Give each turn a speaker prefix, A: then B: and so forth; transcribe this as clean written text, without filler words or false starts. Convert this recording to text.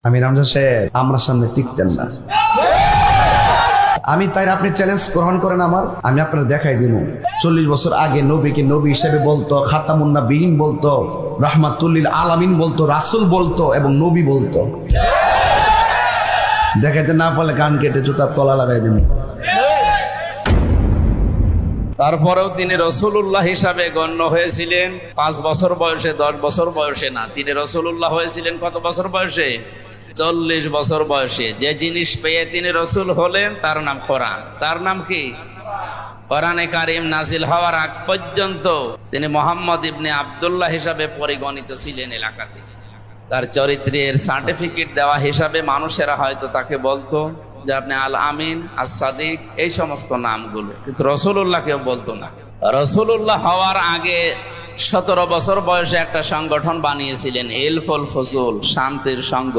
A: আমি রমজান সাহেব আমরা সামনে টিকতেন না। আমি তাই আপনি চ্যালেঞ্জ গ্রহণ করেন আমার, আমি আপনার দেখাই দিব। 40 বছর আগে নবীকে নবী হিসেবে বলতো, খাতামুন নবীন বলতো, রাহমাতুল্লিল আলামিন বলতো, রাসূল বলতো এবং নবী বলতো। দেখাইতে না পারলে কান কেটে জুতার তলা লাগাই দেব।
B: তারপরেও তিনি রসুলুল্লাহ হিসাবে গণ্য হয়েছিলেন 5 বছর বয়সে, 10 বছর বয়সে না। তিনি রসুলুল্লাহ হয়েছিলেন কত বছর বয়সে? 40 বছর বয়সে। যে জিনিস পেয়ে তিনি রসুল হলেন তার নাম কোরআন। তার নাম কি? কোরআনে কারিম নাজিল হওয়ার আগ পর্যন্ত তিনি মোহাম্মদ ইবনে আব্দুল্লাহ হিসাবে পরিগণিত ছিলেন এলাকাতে। তার চরিত্রের সার্টিফিকেট দেওয়া হিসাবে মানুষেরা হয়তো তাকে বলতো যে আপনি আল আমিন, আস সাদিক, এই সমস্ত নামগুলো, কিন্তু রসুলুল্লাহ কেউ বলতো না। রসুলুল্লাহ হওয়ার আগে 17 বছর বয়সে একটা সংগঠন বানিয়েছিলেন, ইলফুল ফুজুল, শান্তির সংঘ।